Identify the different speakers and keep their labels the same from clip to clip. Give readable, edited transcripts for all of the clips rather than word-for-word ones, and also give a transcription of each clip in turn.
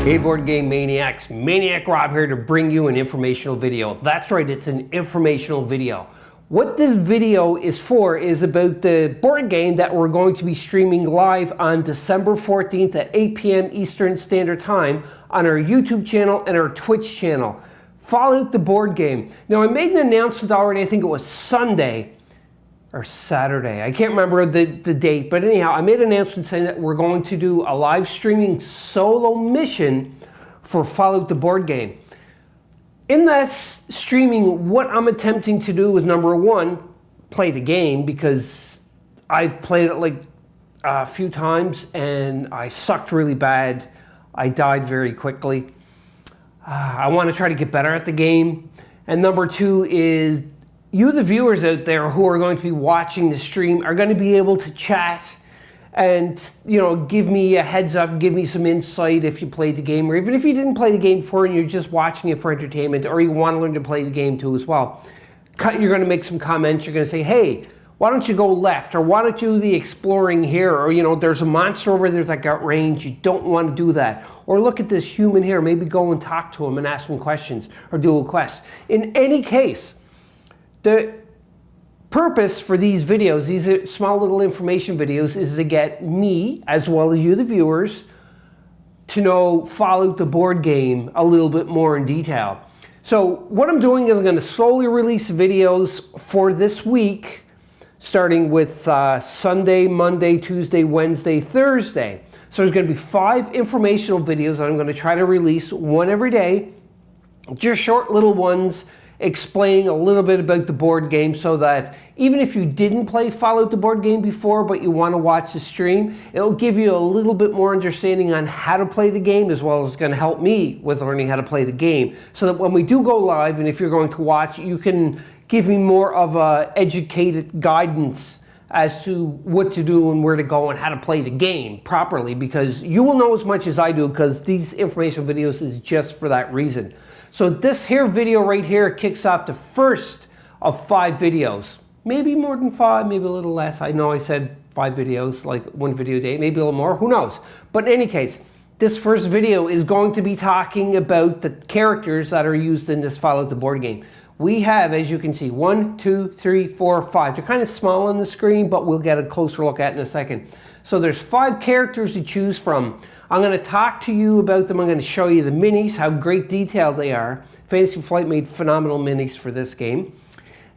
Speaker 1: Hey Board Game Maniacs, Maniac Rob here to bring you an informational video. That's right, it's an informational video. What this video is for is about the board game that we're going to be streaming live on December 14th at 8 p.m. Eastern Standard Time on our YouTube channel and our Twitch channel. Fallout the board game. Now I made an announcement already, I think it was Sunday or Saturday. I can't remember the date, but anyhow, I made an announcement saying that we're going to do a live streaming solo mission for Fallout the board game. In that streaming, what I'm attempting to do is, number one, play the game, because I've played it like a few times and I sucked really bad. I died very quickly. I want to try to get better at the game. And number two is, you, the viewers out there who are going to be watching the stream, are going to be able to chat and, you know, give me a heads up, give me some insight if you played the game, or even if you didn't play the game before and you're just watching it for entertainment, or you want to learn to play the game too as well. You're going to make some comments. You're going to say, hey, why don't you go left, or why don't you do the exploring here, or, you know, there's a monster over there that got range, you don't want to do that, or look at this human here, maybe go and talk to him and ask him questions or do a quest. In any case, the purpose for these videos, these small little information videos, is to get me, as well as you, the viewers, to know Fallout the board game a little bit more in detail. So what I'm doing is I'm going to slowly release videos for this week, starting with Sunday, Monday, Tuesday, Wednesday, Thursday. So there's going to be 5 informational videos that I'm going to try to release, one every day, just short little ones, explaining a little bit about the board game, so that even if you didn't play Fallout the board game before but you want to watch the stream, it'll give you a little bit more understanding on how to play the game, as well as it's going to help me with learning how to play the game, so that when we do go live, and if you're going to watch, you can give me more of a educated guidance as to what to do and where to go and how to play the game properly, because you will know as much as I do, because these information videos is just for that reason. So this here video right here kicks off the first of 5 videos. Maybe more than 5, maybe a little less. I know I said 5 videos, like 1 video a day, maybe a little more, who knows. But in any case, this first video is going to be talking about the characters that are used in this Fallout the board game. We have, as you can see, 1, 2, 3, 4, 5. They're kind of small on the screen, but we'll get a closer look at in a second. So there's 5 characters to choose from. I'm going to talk to you about them. I'm going to show you the minis, how great detailed they are. Fantasy Flight made phenomenal minis for this game.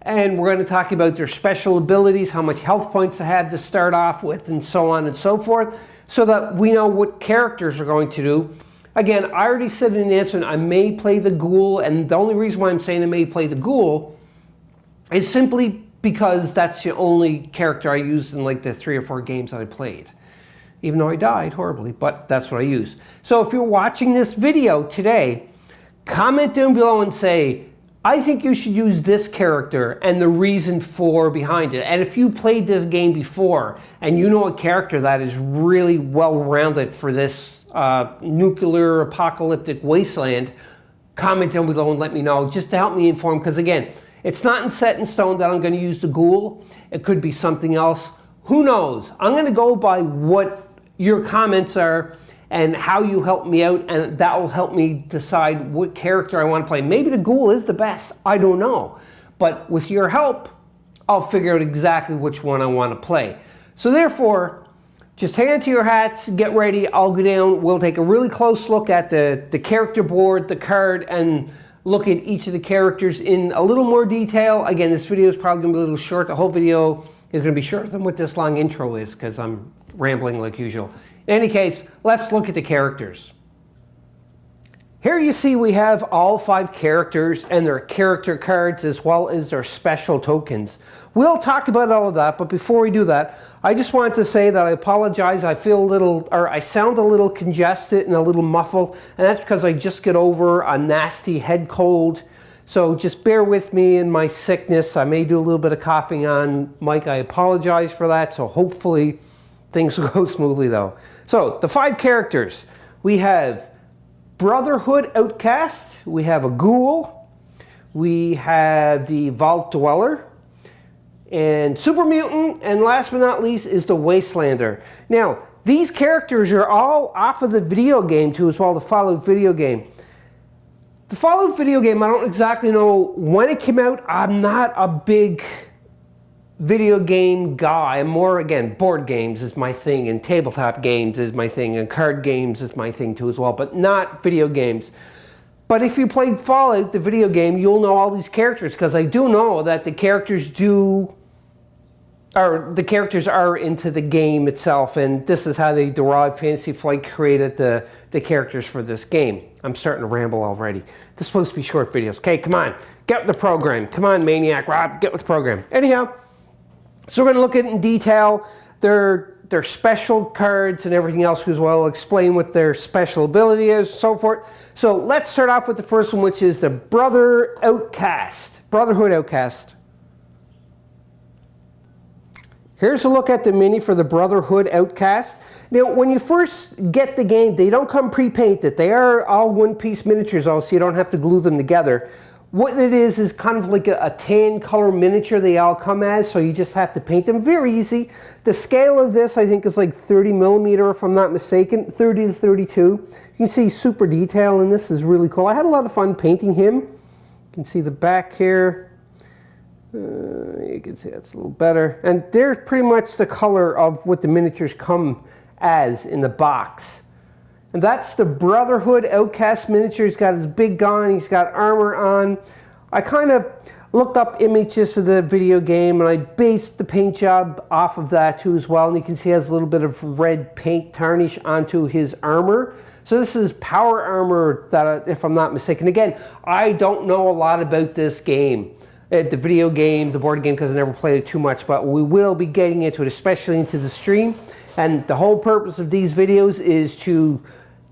Speaker 1: And we're going to talk about their special abilities, how much health points they have to start off with, and so on and so forth, so that we know what characters are going to do. Again, I already said in the announcement I may play the Ghoul, and the only reason why I'm saying I may play the Ghoul is simply because that's the only character I used in like the 3 or 4 games that I played. Even though I died horribly, but that's what I use. So if you're watching this video today, comment down below and say, I think you should use this character and the reason for behind it. And if you played this game before and you know a character that is really well-rounded for this nuclear apocalyptic wasteland, comment down below and let me know, just to help me inform, because again, it's not set in stone that I'm going to use the Ghoul. It could be something else. Who knows? I'm going to go by what your comments are and how you help me out, and that will help me decide what character I want to play. Maybe the Ghoul is the best, I don't know. But with your help, I'll figure out exactly which one I want to play. So therefore, just hang on to your hats, get ready, I'll go down, we'll take a really close look at the character board, the card, and look at each of the characters in a little more detail. Again, this video is probably going to be a little short. The whole video is going to be shorter than what this long intro is, because I'm rambling like usual. In any case, let's look at the characters. Here you see we have all 5 characters and their character cards, as well as their special tokens. We'll talk about all of that, but before we do that, I just wanted to say that I apologize. I feel a little, or I sound a little congested and a little muffled, and that's because I just get over a nasty head cold. So just bear with me in my sickness. I may do a little bit of coughing on mic. I apologize for that. So hopefully things will go smoothly though. So the 5 characters. We have Brotherhood Outcast. We have a Ghoul. We have the Vault Dweller. And Super Mutant. And last but not least is the Wasteland Er. Now, these characters are all off of the video game too as well, the Fallout video game. The Fallout video game, I don't exactly know when it came out. I'm not a big video game guy. I'm more, again, board games is my thing, and tabletop games is my thing, and card games is my thing too as well, but not video games. But if you played Fallout, the video game, you'll know all these characters, because I do know that the characters are into the game itself, and this is how they derived Fantasy Flight created the characters for this game. I'm starting to ramble already. This is supposed to be short videos. Okay, come on, get with the program. Come on, Maniac Rob, get with the program. Anyhow, so we're going to look at it in detail, their special cards and everything else as well, explain what their special ability is, so forth. So let's start off with the first one, which is the Brotherhood Outcast. Here's a look at the mini for the Brotherhood Outcast. Now, when you first get the game, they don't come pre-painted. They are all one-piece miniatures, so you don't have to glue them together. What it is kind of like a tan color miniature they all come as, so you just have to paint them. Very easy. The scale of this, I think, is like 30 millimeter, if I'm not mistaken, 30 to 32. You can see super detail in this. Is really cool. I had a lot of fun painting him. You can see the back here. You can see that's a little better. And there's pretty much the color of what the miniatures come as in the box. And that's the Brotherhood Outcast miniature. He's got his big gun, he's got armor on. I kind of looked up images of the video game and I based the paint job off of that too as well. And you can see he has a little bit of red paint tarnish onto his armor. So this is power armor, that, if I'm not mistaken. Again, I don't know a lot about this game. The video game, the board game, because I never played it too much, but we will be getting into it, especially into the stream. And the whole purpose of these videos is to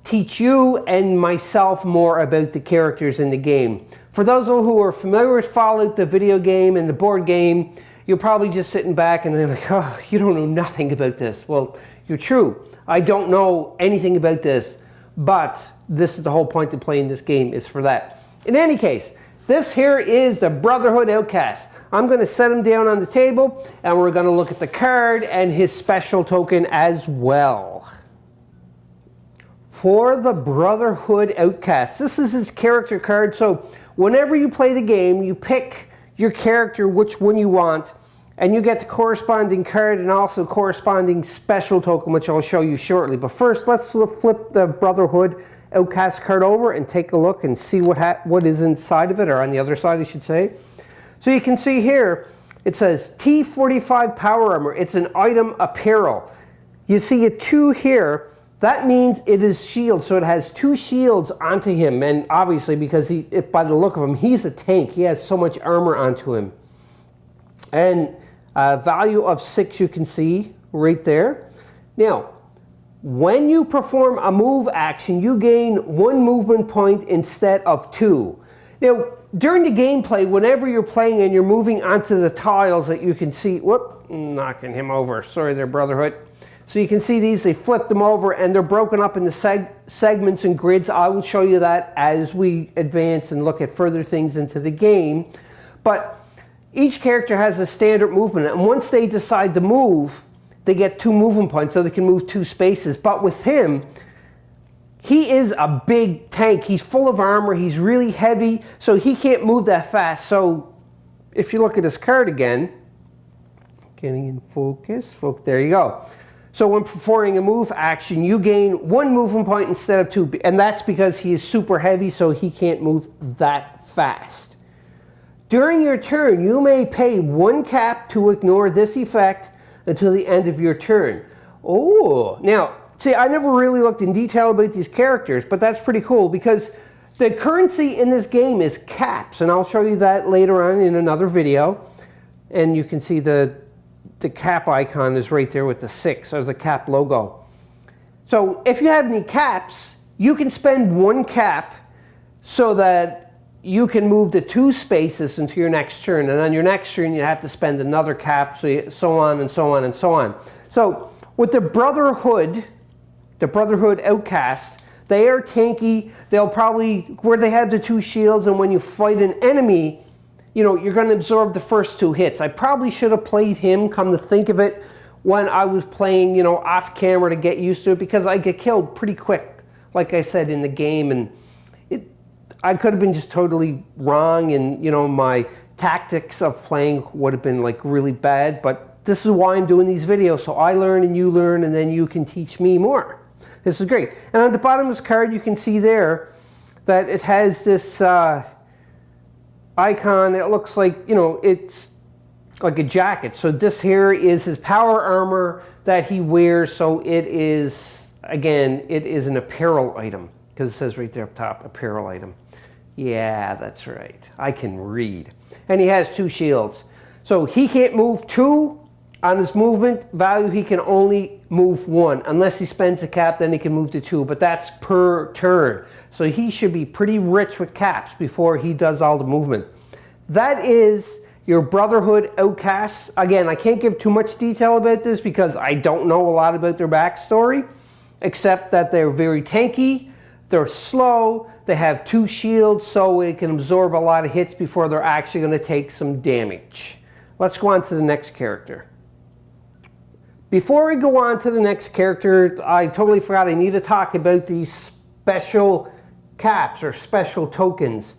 Speaker 1: teach you and myself more about the characters in the game. For those who are familiar with Fallout, the video game, and the board game, you're probably just sitting back and they're like, oh, you don't know nothing about this. Well, you're true. I don't know anything about this, but this is the whole point of playing this game, is for that. In any case, this here is the Brotherhood Outcast. I'm going to set him down on the table, and we're going to look at the card and his special token as well. For the Brotherhood Outcast, this is his character card. So whenever you play the game, you pick your character, which one you want, and you get the corresponding card and also corresponding special token, which I'll show you shortly. But first, let's flip the Brotherhood Outcast card over and take a look and see what is inside of it, or on the other side, I should say. So you can see here, it says T45 Power Armor. It's an item apparel. You see a 2 here. That means it is shield, so it has 2 shields onto him. And obviously, because by the look of him, he's a tank. He has so much armor onto him. And value of 6, you can see right there. Now, when you perform a move action, you gain 1 movement point instead of 2. Now, during the gameplay, whenever you're playing and you're moving onto the tiles that you can see, whoop, knocking him over. Sorry there, Brotherhood. So you can see these, they flip them over and they're broken up into segments and grids. I will show you that as we advance and look at further things into the game. But each character has a standard movement, and once they decide to move, they get 2 movement points, so they can move 2 spaces. But with him, he is a big tank. He's full of armor, he's really heavy, so he can't move that fast. So if you look at his card again, getting in focus, there you go. So when performing a move action, you gain 1 movement point instead of 2, and that's because he is super heavy, so he can't move that fast. During your turn, you may pay 1 cap to ignore this effect until the end of your turn. Oh, now, see, I never really looked in detail about these characters, but that's pretty cool because the currency in this game is caps, and I'll show you that later on in another video. And you can see the cap icon is right there with the 6, or the cap logo. So if you have any caps, you can spend 1 cap so that you can move the 2 spaces into your next turn, and on your next turn you have to spend another cap, so on and so on and so on. So with the Brotherhood Outcast, they are tanky. They'll probably, where they have the 2 shields, and when you fight an enemy, you know, you're going to absorb the first 2 hits. I probably should have played him, come to think of it, when I was playing, you know, off camera to get used to it, because I get killed pretty quick, like I said, in the game, and I could have been just totally wrong, and, you know, my tactics of playing would have been like really bad, but this is why I'm doing these videos, so I learn and you learn, and then you can teach me more. This is great. And on the bottom of this card, you can see there that it has this icon. It looks like, you know, it's like a jacket. So this here is his power armor that he wears. So it is, again, it is an apparel item, because it says right there up top, apparel item. Yeah, that's right. I can read. And he has 2 shields. So he can't move 2 on his movement value. He can only move 1. Unless he spends a cap, then he can move to 2. But that's per turn. So he should be pretty rich with caps before he does all the movement. That is your Brotherhood outcasts. Again, I can't give too much detail about this because I don't know a lot about their backstory, except that they're very tanky, they're slow, they have 2 shields, so it can absorb a lot of hits before they're actually going to take some damage. Let's go on to the next character. Before we go on to the next character, I totally forgot I need to talk about these special caps or special tokens.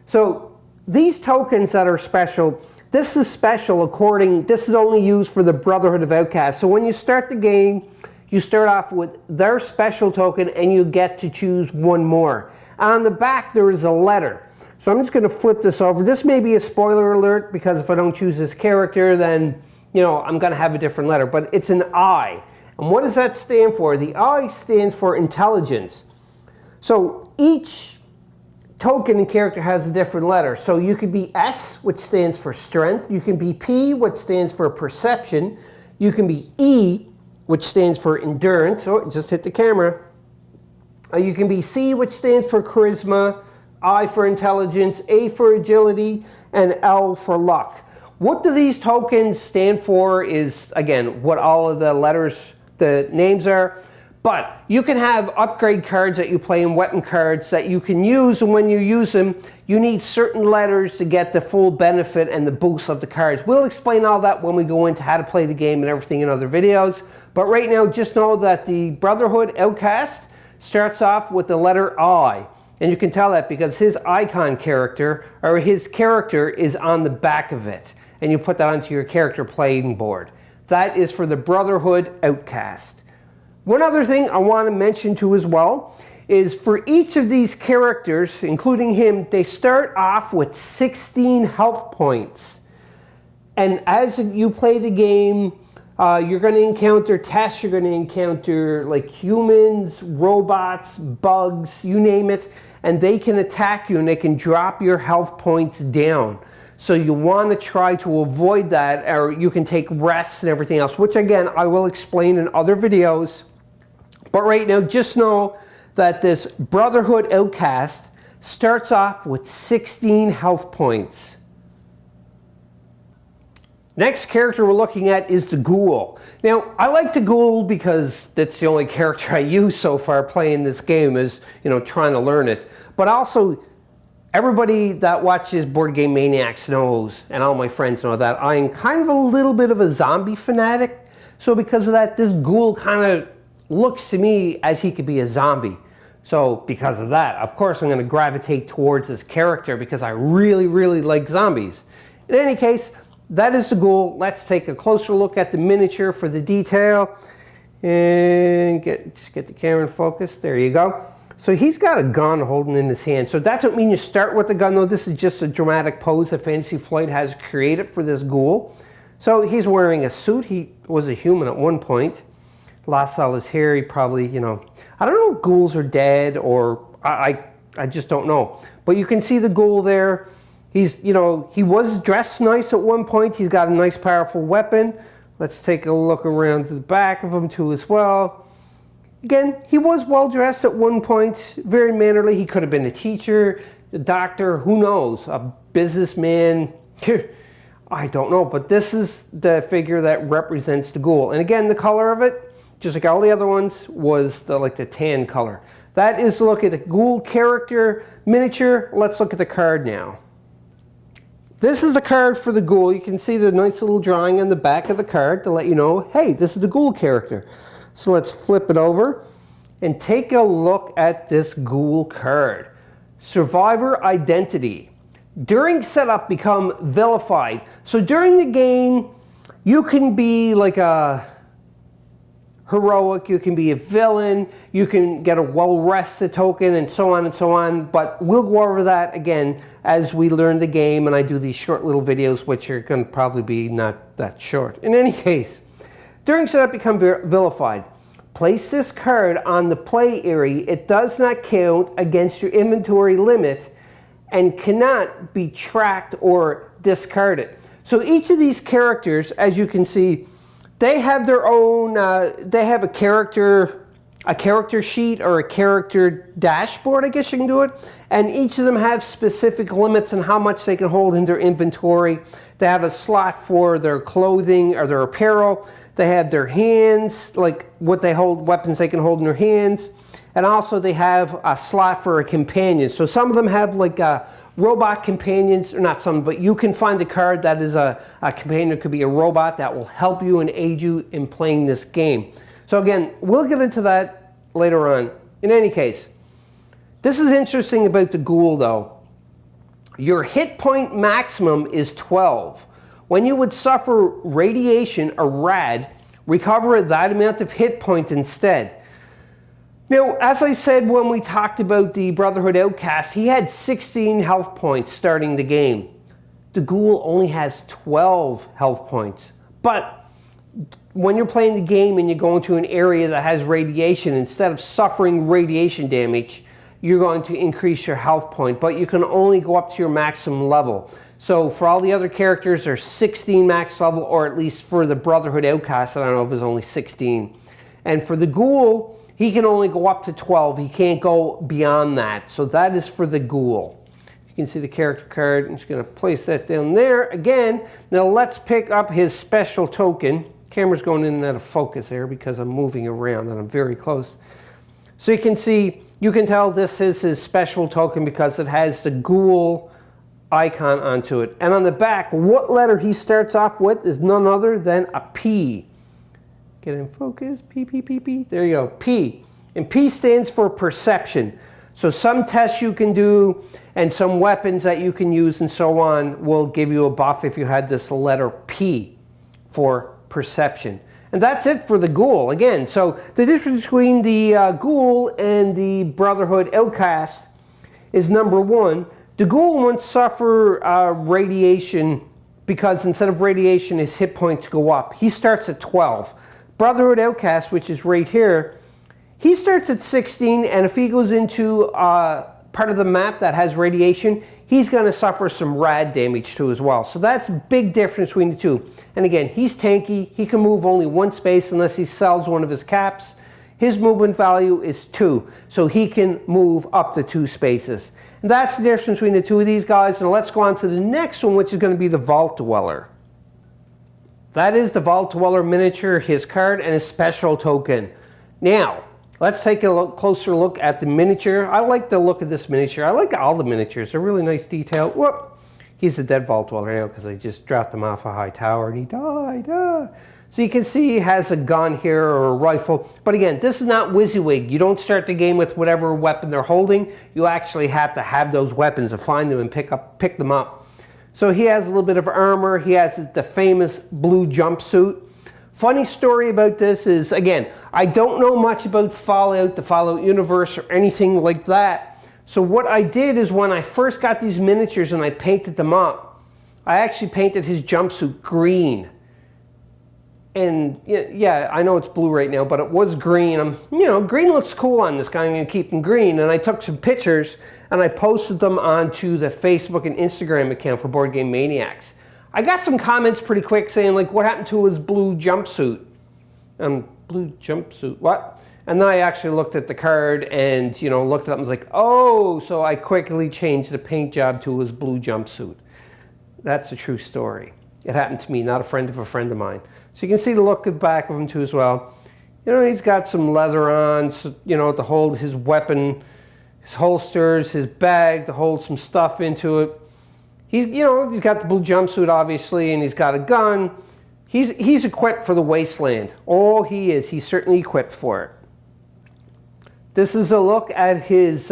Speaker 1: So these tokens that are special, this is special this is only used for the Brotherhood of Outcasts. So when you start the game, you start off with their special token and you get to choose 1 more. On the back there is a letter. So I'm just going to flip this over. This may be a spoiler alert, because if I don't choose this character, then, you know, I'm going to have a different letter. But it's an I. And what does that stand for? The I stands for intelligence. So each token and character has a different letter. So you could be S, which stands for strength. You can be P, which stands for perception. You can be E, which stands for endurance. Oh, it just hit the camera. You can be C, which stands for charisma. I for intelligence, A for agility, and L for luck. What do these tokens stand for is, again, what all of the letters, the names are. But you can have upgrade cards that you play and weapon cards that you can use, and when you use them, you need certain letters to get the full benefit and the boost of the cards. We'll explain all that when we go into how to play the game and everything in other videos. But right now, just know that the Brotherhood Outcast starts off with the letter I. And you can tell that because his icon character, or his character, is on the back of it. And you put that onto your character playing board. That is for the Brotherhood Outcast. One other thing I want to mention too as well is for each of these characters, including him, they start off with 16 health points. And as you play the game, you're going to encounter tests, you're going to encounter like humans, robots, bugs, you name it, and they can attack you and they can drop your health points down. So you want to try to avoid that, or you can take rests and everything else, which again, I will explain in other videos. But right now, just know that this Brotherhood Outcast starts off with 16 health points. Next character we're looking at is the Ghoul. Now, I like the Ghoul because that's the only character I use so far playing this game, is, you know, trying to learn it. But also, everybody that watches Board Game Maniacs knows, and all my friends know, that I'm kind of a little bit of a zombie fanatic. So because of that, this Ghoul kind of looks to me as he could be a zombie. So because of that, of course, I'm going to gravitate towards this character because I really, really like zombies. In any case, that is the Ghoul. Let's take a closer look at the miniature for the detail. And just get the camera in focus. There you go. So he's got a gun holding in his hand. So that doesn't mean you start with the gun, though. This is just a dramatic pose that Fantasy Flight has created for this Ghoul. So he's wearing a suit. He was a human at one point. Lost all his hair. He probably, you know, I don't know if ghouls are dead, or I just don't know. But you can see the Ghoul there. He's, you know, he was dressed nice at one point. He's got a nice, powerful weapon. Let's take a look around to the back of him too as well. Again, he was well dressed at one point, very mannerly. He could have been a teacher, a doctor, who knows, a businessman. I don't know, but this is the figure that represents the Ghoul. And again, the color of it, just like all the other ones, was the tan color. That is a look at the Ghoul character miniature. Let's look at the card now. this is the card for the Ghoul. You can see the nice little drawing on the back of the card to let you know, hey, this is the Ghoul character. So let's flip it over and take a look at this Ghoul card. Survivor identity. During setup, become vilified. So during the game, you can be like a heroic, you can be a villain, you can get a well-rested token, and so on and so on. But we'll go over that again as we learn the game and I do these short little videos, which are going to probably be not that short. In any case, during setup, become vilified. Place this card on the play area. It does not count against your inventory limit and cannot be tracked or discarded. So each of these characters, as you can see, they have their own, they have a character sheet or a character dashboard, I guess you can do it. And each of them have specific limits on how much they can hold in their inventory. They have a slot for their clothing or their apparel. They have their hands, like what they hold, weapons they can hold in their hands. And also they have a slot for a companion. So some of them have like robot companions, or not some, but you can find a card that is a companion. It could be a robot that will help you and aid you in playing this game. So again, we'll get into that later on. In any case, this is interesting about the Ghoul though. Your hit point maximum is 12. When you would suffer radiation or rad, recover that amount of hit point instead. Now, as I said when we talked about the Brotherhood Outcast, he had 16 health points starting the game. The Ghoul only has 12 health points. But when you're playing the game and you go into an area that has radiation, instead of suffering radiation damage, you're going to increase your health point. But you can only go up to your maximum level. So for all the other characters, there's 16 max level, or at least for the Brotherhood Outcast, I don't know if it's only 16. And for the Ghoul, he can only go up to 12. He can't go beyond that. So that is for the Ghoul. You can see the character card. I'm just going to place that down there again. Now let's pick up his special token. Camera's going in and out of focus there because I'm moving around and I'm very close. So you can see, you can tell this is his special token because it has the Ghoul icon onto it. And on the back, what letter he starts off with is none other than a P. Get in focus, P, P, P, P. There you go, P. And P stands for perception. So some tests you can do and some weapons that you can use and so on will give you a buff if you had this letter P for perception. And that's it for the Ghoul. Again, so the difference between the Ghoul and the Brotherhood Outcast is number one, the Ghoul won't suffer radiation because instead of radiation, his hit points go up. He starts at 12. Brotherhood Outcast, which is right here, he starts at 16, and if he goes into part of the map that has radiation, he's going to suffer some rad damage too as well. So that's a big difference between the two. And again, he's tanky. He can move only one space unless he sells one of his caps. His movement value is 2, so he can move up to 2 spaces. And that's the difference between the two of these guys. And let's go on to the next one, which is going to be the Vault Dweller. That is the Vault Dweller miniature, his card, and his special token. Now, let's take a closer look at the miniature. I like the look of this miniature. I like all the miniatures. They're really nice detail. Whoop! He's a dead Vault Dweller now because I just dropped him off a high tower and he died. So you can see he has a gun here or a rifle. But again, this is not WYSIWYG. You don't start the game with whatever weapon they're holding. You actually have to have those weapons to find them and pick them up. So he has a little bit of armor. He has the famous blue jumpsuit. Funny story about this is, again, I don't know much about Fallout, the Fallout universe, or anything like that. So what I did is when I first got these miniatures and I painted them up, I actually painted his jumpsuit green. And yeah, I know it's blue right now, but it was green. Green looks cool on this guy. I'm going to keep him green. And I took some pictures and I posted them onto the Facebook and Instagram account for Board Game Maniacs. I got some comments pretty quick saying, like, what happened to his blue jumpsuit? Blue jumpsuit, what? And then I actually looked at the card and, looked it up and was like, oh, so I quickly changed the paint job to his blue jumpsuit. That's a true story. It happened to me, not a friend of a friend of mine. So you can see the look at the back of him too as well. He's got some leather on, so, to hold his weapon, his holsters, his bag, to hold some stuff into it. He's got the blue jumpsuit obviously, and he's got a gun. He's equipped for the Wasteland. Oh, he is. He's certainly equipped for it. This is a look at his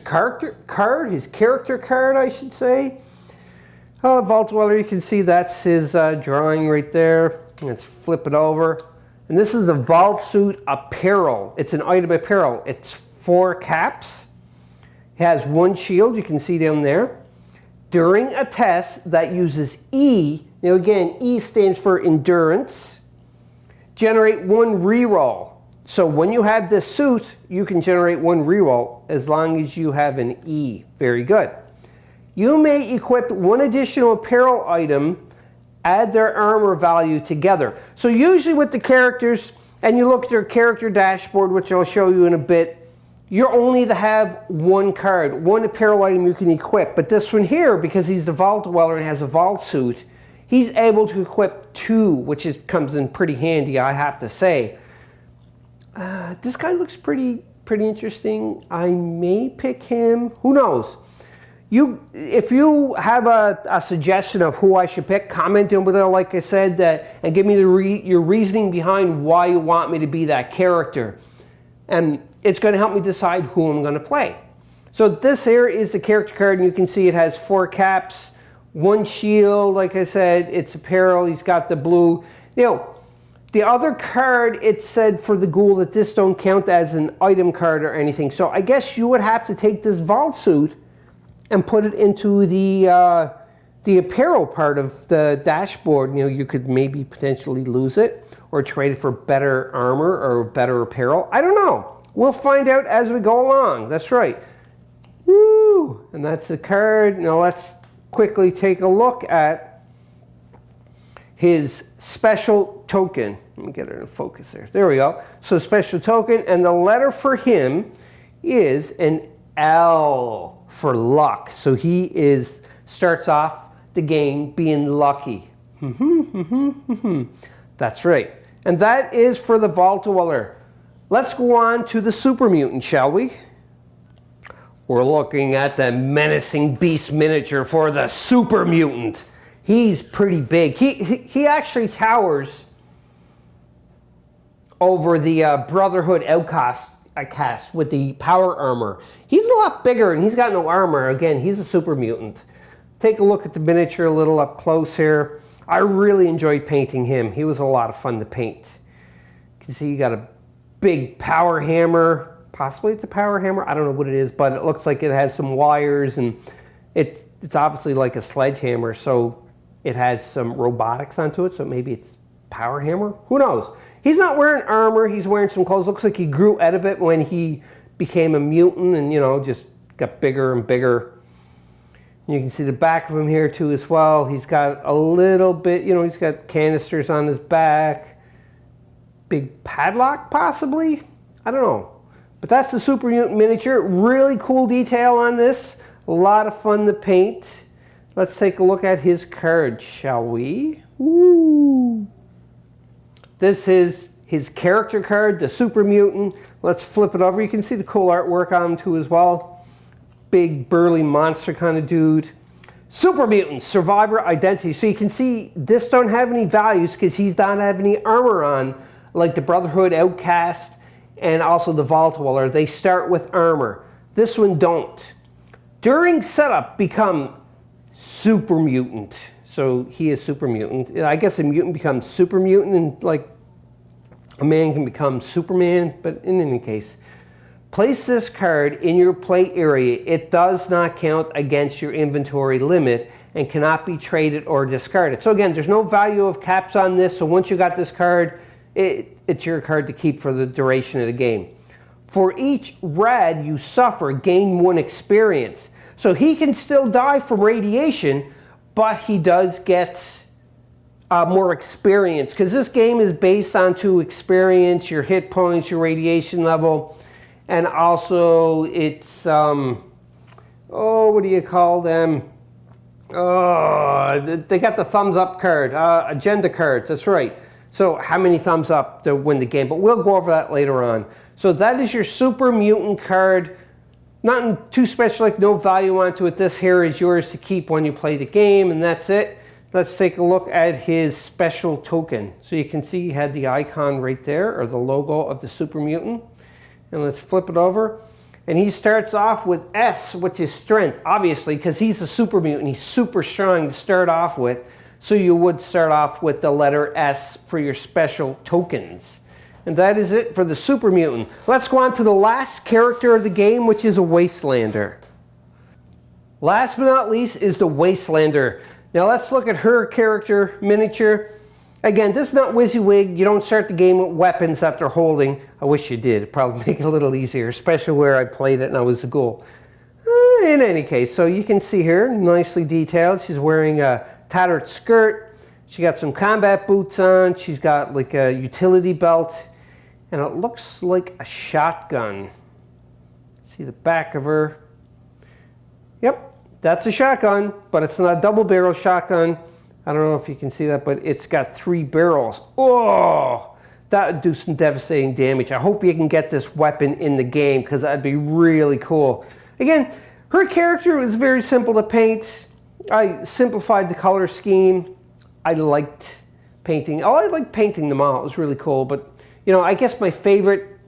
Speaker 1: character card, I should say. Vault Dweller, you can see that's his drawing right there. Let's flip it over. And this is the Vault Suit apparel. It's an item apparel. It's 4 caps. It has 1 shield, you can see down there. During a test that uses E, now again, E stands for endurance, generate 1 reroll. So when you have this suit, you can generate 1 reroll as long as you have an E. Very good. You may equip 1 additional apparel item, add their armor value together. So usually with the characters, and you look at their character dashboard, which I'll show you in a bit, you're only to have 1 card, 1 apparel item you can equip. But this one here, because he's the Vault Dweller and has a Vault Suit, he's able to equip 2, which comes in pretty handy, I have to say. This guy looks pretty interesting. I may pick him. Who knows? If you have a suggestion of who I should pick, comment down below, like I said, and give me your reasoning behind why you want me to be that character. And it's going to help me decide who I'm going to play. So this here is the character card, and you can see it has 4 caps, 1 shield, like I said, it's apparel, he's got the blue. The other card, it said for the Ghoul that this don't count as an item card or anything. So I guess you would have to take this Vault Suit and put it into the apparel part of the dashboard. You could maybe potentially lose it or trade it for better armor or better apparel. I don't know. We'll find out as we go along. That's right. Woo! And that's the card. Now let's quickly take a look at his special token. Let me get it in focus there. There we go. So special token, and the letter for him is an L for luck. So he starts off the game being lucky. That's right. And that is for the Vault Dweller. Let's go on to the Super Mutant, shall we? We're looking at the menacing beast miniature for the Super Mutant. He's pretty big. He actually towers over the Brotherhood outcast with the power armor. He's a lot bigger and he's got no armor. Again, he's a Super Mutant. Take a look at the miniature a little up close here. I really enjoyed painting him. He was a lot of fun to paint. You can see he got a big power hammer. Possibly it's a power hammer. I don't know what it is, but it looks like it has some wires, and it's obviously like a sledgehammer, so it has some robotics onto it, so maybe it's power hammer. Who knows? He's not wearing armor. He's wearing some clothes. Looks like he grew out of it when he became a mutant and, just got bigger and bigger. And you can see the back of him here too as well. He's got a little bit, he's got canisters on his back. Big padlock possibly? I don't know. But that's the Super Mutant miniature. Really cool detail on this. A lot of fun to paint. Let's take a look at his card, shall we? Woo! This is his character card, the Super Mutant. Let's flip it over. You can see the cool artwork on him too as well. Big burly monster kind of dude. Super Mutant, Survivor Identity. So you can see this don't have any values because he's not have any armor on, like the Brotherhood Outcast and also the Vault Dweller. They start with armor. This one don't. During setup, become Super Mutant. So he is Super Mutant. I guess a mutant becomes Super Mutant, and like a man can become Superman, but in any case, place this card in your play area. It does not count against your inventory limit and cannot be traded or discarded. So again, there's no value of caps on this, so once you got this card, it's your card to keep for the duration of the game. For each rad you suffer, gain 1 experience. So he can still die from radiation, but he does get more experience, because this game is based on experience, your hit points, your radiation level, and also it's, what do you call them? They got the thumbs up card, agenda cards, that's right. So how many thumbs up to win the game, but we'll go over that later on. So that is your Super Mutant card. Nothing too special, like no value onto it. This here is yours to keep when you play the game, and that's it. Let's take a look at his special token. So you can see he had the icon right there, or the logo of the Super Mutant. And let's flip it over. And he starts off with S, which is strength, obviously, because he's a Super Mutant. He's super strong to start off with. So you would start off with the letter S for your special tokens. And that is it for the Super Mutant. Let's go on to the last character of the game, which is a Wasteland Er. Last but not least is the Wasteland Er. Now let's look at her character miniature. Again, this is not WYSIWYG. You don't start the game with weapons that they're holding. I wish you did. It'd probably make it a little easier, especially where I played it and I was a ghoul. In any case, so you can see here, nicely detailed. She's wearing a tattered skirt. She got some combat boots on. She's got like a utility belt. And it looks like a shotgun. See the back of her. Yep, that's a shotgun, but it's not a double barrel shotgun. I don't know if you can see that, but it's got 3 barrels. Oh, that would do some devastating damage. I hope you can get this weapon in the game because that'd be really cool. Again, her character was very simple to paint. I simplified the color scheme. I liked painting. Oh, I liked painting them all. It was really cool, but you know, I guess my favorite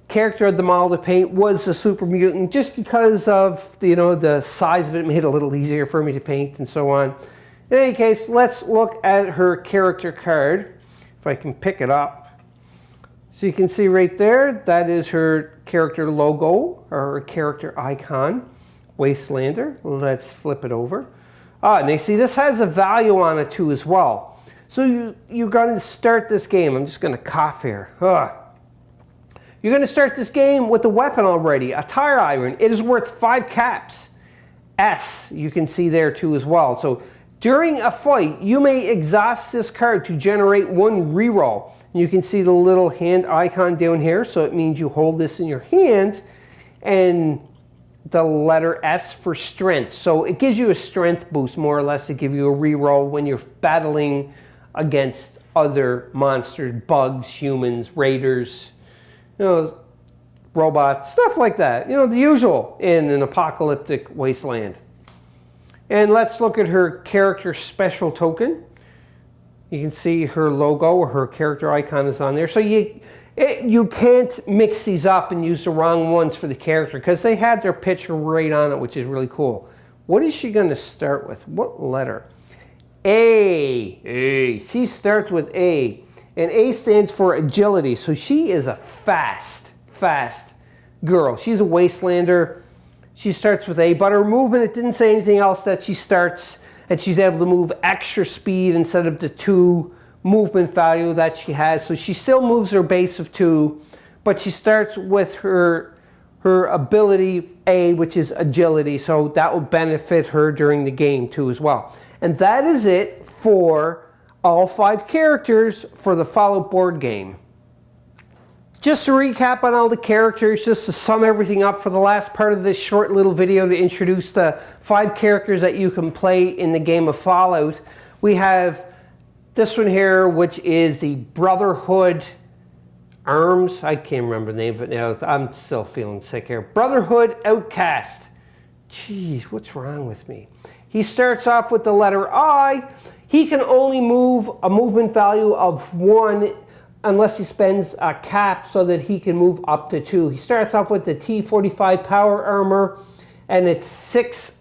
Speaker 1: character of them all to paint was the Super Mutant, just because of, you know, the size of it made it a little easier for me to paint and so on. In any case, let's look at her character card, if I can pick it up. So you can see right there, that is her character logo, or her character icon, Wasteland Er. Let's flip it over. And you see this has a value on it too as well. So you're going to start this game. I'm just going to cough here. You're going to start this game with a weapon already, a tire iron. It is worth 5 caps. S, you can see there too as well. So during a fight, you may exhaust this card to generate 1 reroll. And you can see the little hand icon down here. So it means you hold this in your hand and the letter S for strength. So it gives you a strength boost, more or less, to give you a reroll when you're battling against other monsters, bugs, humans, raiders, you know, robots, stuff like that. You know, the usual in an apocalyptic wasteland. And let's look at her character special token. You can see her logo or her character icon is on there. So you can't mix these up and use the wrong ones for the character because they had their picture right on it, which is really cool. What is she going to start with? What letter? A. She starts with A. And A stands for agility. So she is a fast girl. She's a Wasteland Er. She starts with A. But her movement, it didn't say anything else that she starts. And she's able to move extra speed instead of the 2 movement value that she has. So she still moves her base of 2. But she starts with her ability A, which is agility. So that will benefit her during the game too as well. And that is it for all 5 characters for the Fallout board game. Just to recap on all the characters, just to sum everything up for the last part of this short little video to introduce the 5 characters that you can play in the game of Fallout. We have this one here, which is the Brotherhood Arms. I can't remember the name of it now. I'm still feeling sick here. Brotherhood Outcast. Jeez, what's wrong with me? He starts off with the letter I. He can only move a movement value of 1 unless he spends a cap so that he can move up to 2. He starts off with the T45 power armor, and it's 6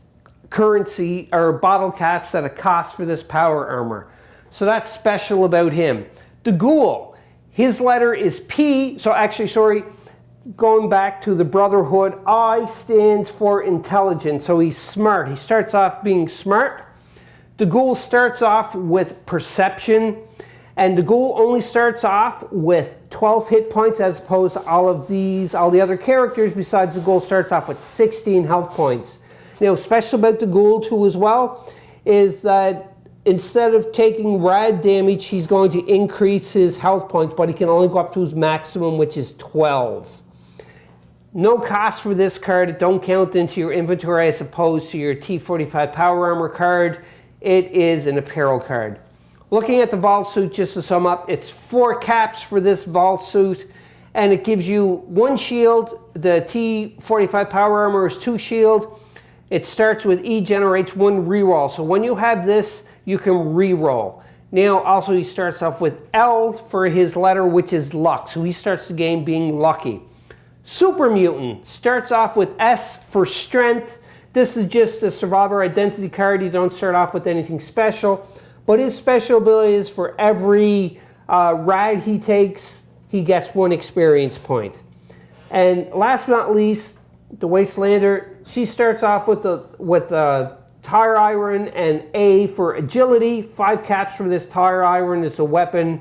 Speaker 1: currency or bottle caps that it costs for this power armor. So that's special about him. The Ghoul, his letter is P. So actually, sorry, going back to the Brotherhood, I stands for intelligence. So he's smart. He starts off being smart. The Ghoul starts off with perception. And the Ghoul only starts off with 12 hit points as opposed to all the other characters besides the Ghoul starts off with 16 health points. Now, special about the Ghoul too as well is that instead of taking rad damage, he's going to increase his health points, but he can only go up to his maximum, which is 12. No cost for this card. It don't count into your inventory as opposed to your T45 power armor card. It is an apparel card. Looking at the vault suit, just to sum up, it's 4 caps for this vault suit, and it gives you 1 shield. The T45 power armor is 2 shield. It starts with E, generates 1 reroll. So when you have this, you can reroll. Now, also he starts off with L for his letter, which is luck. So he starts the game being lucky. Super Mutant starts off with S for strength. This is just a survivor identity card. You don't start off with anything special. But his special ability is for every ride he takes, he gets 1 experience point. And last but not least, the Wasteland Er, she starts off with the tire iron and A for agility. 5 caps for this tire iron. It's a weapon.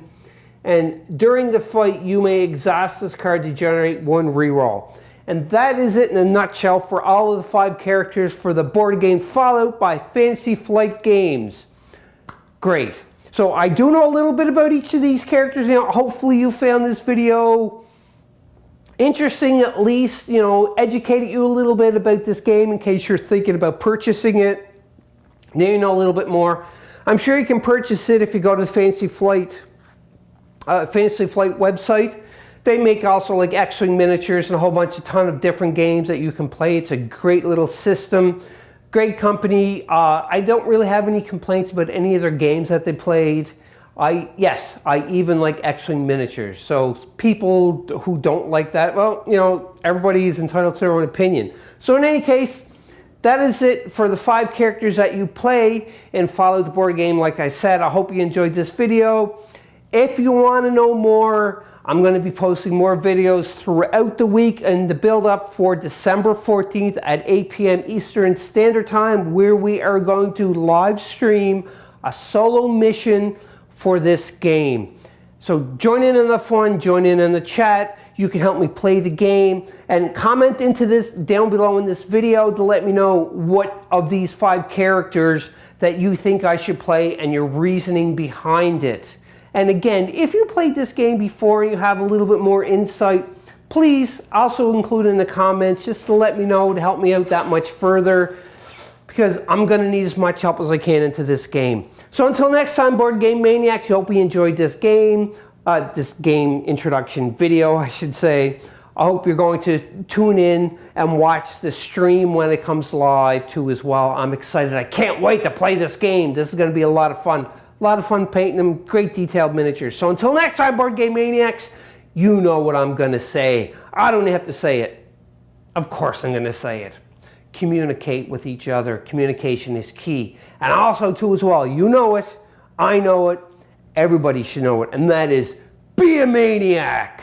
Speaker 1: And during the fight, you may exhaust this card to generate 1 reroll. And that is it in a nutshell for all of the 5 characters for the board game Fallout by Fantasy Flight Games. Great. So I do know a little bit about each of these characters. You know, hopefully you found this video interesting, at least, you know, educated you a little bit about this game in case you're thinking about purchasing it. Now you know a little bit more. I'm sure you can purchase it if you go to the Fantasy Flight website. They make also like X-Wing miniatures and a whole ton of different games that you can play. It's a great little system, great company. I don't really have any complaints about any of their games that they played. Yes, I even like X-Wing miniatures. So people who don't like that, well, you know, everybody is entitled to their own opinion. So in any case, that is it for the 5 characters that you play and follow the board game. Like I said, I hope you enjoyed this video. If you want to know more, I'm going to be posting more videos throughout the week and the build up for December 14th at 8 p.m. Eastern Standard Time, where we are going to live stream a solo mission for this game. So join in on the fun, join in on the chat. You can help me play the game and comment into this down below in this video to let me know what of these 5 characters that you think I should play and your reasoning behind it. And again, if you played this game before and you have a little bit more insight, please also include in the comments just to let me know, to help me out that much further, because I'm going to need as much help as I can into this game. So until next time, Board Game Maniacs, I hope you enjoyed this game introduction video, I should say. I hope you're going to tune in and watch the stream when it comes live too as well. I'm excited. I can't wait to play this game. This is going to be a lot of fun. A lot of fun painting them, great detailed miniatures. So until next time, Board Game Maniacs, you know what I'm going to say. I don't have to say it. Of course I'm going to say it. Communicate with each other. Communication is key. And also, too, as well, you know it, I know it, everybody should know it, and that is, be a maniac!